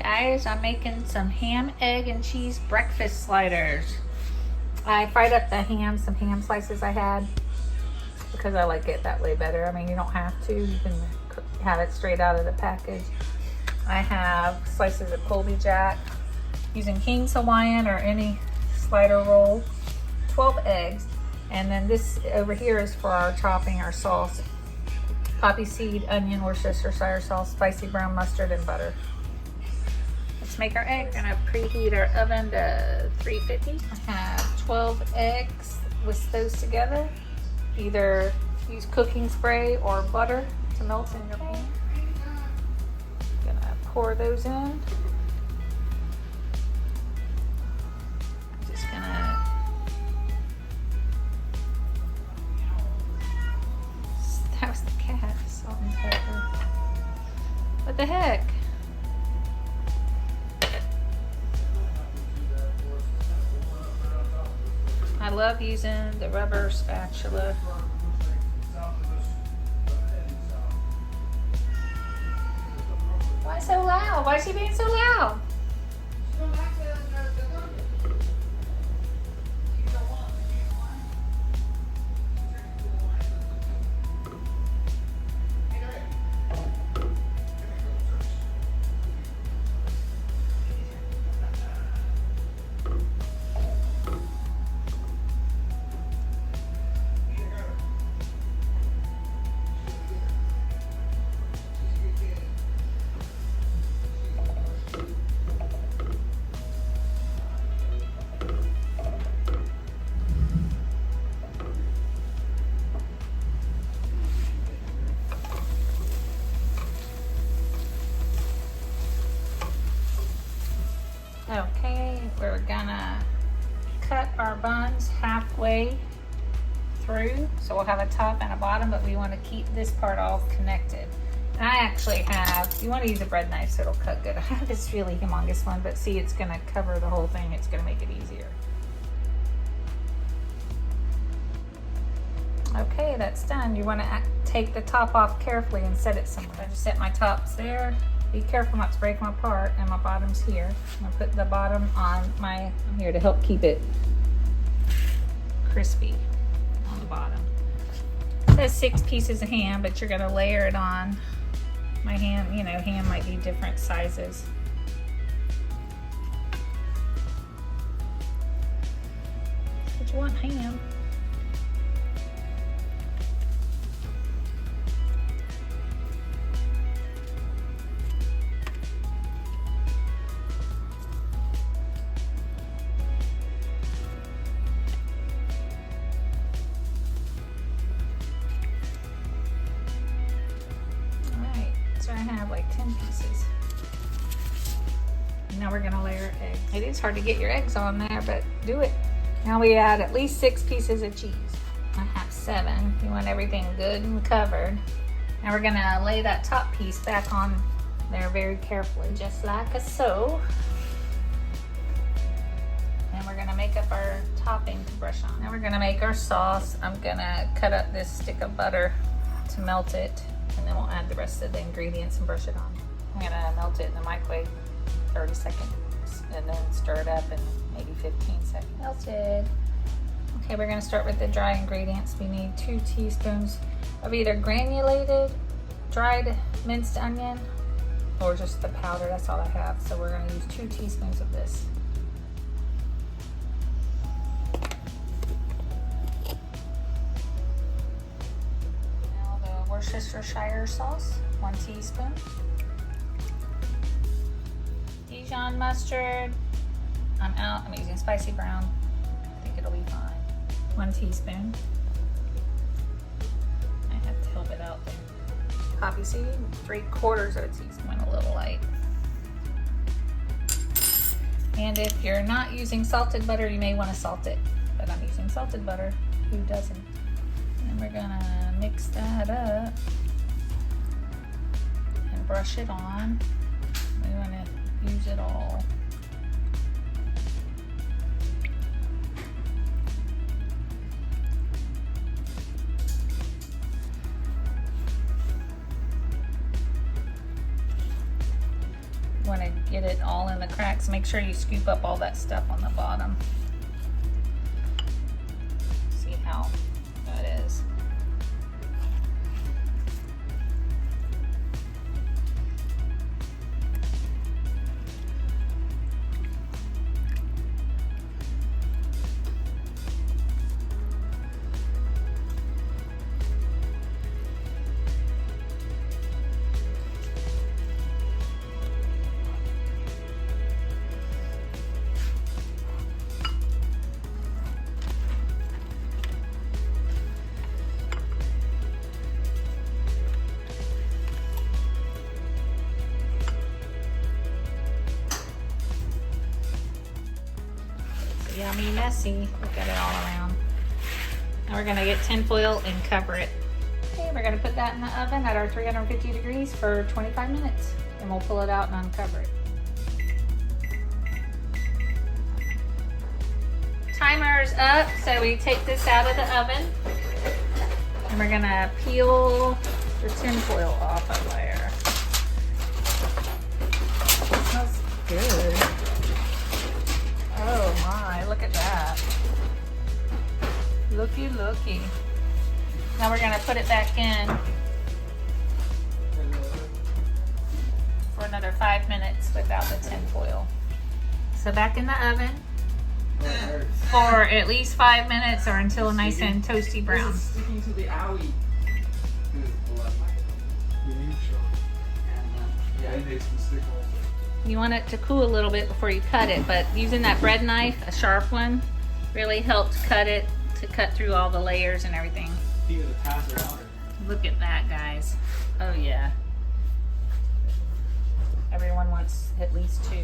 guys, I'm making some ham, egg, and cheese breakfast sliders. I fried up the ham, some ham slices I had, because I like it that way better. I mean, you don't have to, you can have it straight out of the package. I have slices of Colby Jack, using King's Hawaiian or any slider roll, 12 eggs, and then this over here is for our chopping our sauce. Poppy seed, onion, Worcestershire sauce, spicy brown mustard, and butter. Let's make our eggs. I'm gonna preheat our oven to 350. I have 12 eggs. Whisk those together. Either use cooking spray or butter to melt in your pan. Gonna pour those in. I'm just gonna that was the cat, salt and pepper. What the heck? I love using the rubber spatula. Why so loud? Why is he being so loud? Okay, we're gonna cut our buns halfway through, so we'll have a top and a bottom, but we want to keep this part all connected. And I actually have, you want to use a bread knife so it'll cut good. I have this really humongous one, but see, it's gonna cover the whole thing. It's gonna make it easier. Okay, that's done. You want to take the top off carefully and set it somewhere. I just set my tops there. Be careful not to break them apart, and my bottom's here. I'm gonna put the bottom on my, I'm here to help keep it crispy on the bottom. It says 6 pieces of ham, but you're gonna layer it on. My ham, you know, ham might be different sizes. But you want ham. I have like 10 pieces. Now we're gonna layer eggs. It is hard to get your eggs on there, but do it. Now we add at least 6 pieces of cheese. I have 7. You want everything good and covered. Now we're gonna lay that top piece back on there very carefully, just like so. And we're gonna make up our topping to brush on. Now we're gonna make our sauce. I'm gonna cut up this stick of butter to melt it, and then we'll add the rest of the ingredients and brush it on. I'm gonna melt it in the microwave 30 seconds and then stir it up in maybe 15 seconds. Melted. Okay, we're gonna start with the dry ingredients. We need 2 teaspoons of either granulated dried minced onion or just the powder. That's all I have. So we're gonna use 2 teaspoons of this. Worcestershire sauce, 1 teaspoon. Dijon mustard, I'm out. I'm using spicy brown. I think it'll be fine. 1 teaspoon. I have to help it out there. Poppy seed, 3/4 of a teaspoon, went a little light. And if you're not using salted butter, you may want to salt it. But I'm using salted butter. Who doesn't? And we're gonna mix that up and brush it on. We want to use it all. want to get it all in the cracks. Make sure you scoop up all that stuff on the bottom. See how that is. Yummy, messy. Look at it all around. Now we're gonna get tin foil and cover it. Okay, we're gonna put that in the oven at our 350 degrees for 25 minutes. And we'll pull it out and uncover it. Timer's up, so we take this out of the oven. And we're gonna peel the tin foil off of there. It smells good. Oh my, look at that. Looky, looky. Now we're gonna put it back in for another 5 minutes without the tin foil. So back in the oven for at least 5 minutes or until nice and toasty brown. This is sticking to the alley. Yeah, it makes me stick also. You want it to cool a little bit before you cut it, but using that bread knife, a sharp one, really helped cut it to cut through all the layers and everything. You gotta pass it out. Look at that, guys. Oh yeah. Everyone wants at least 2.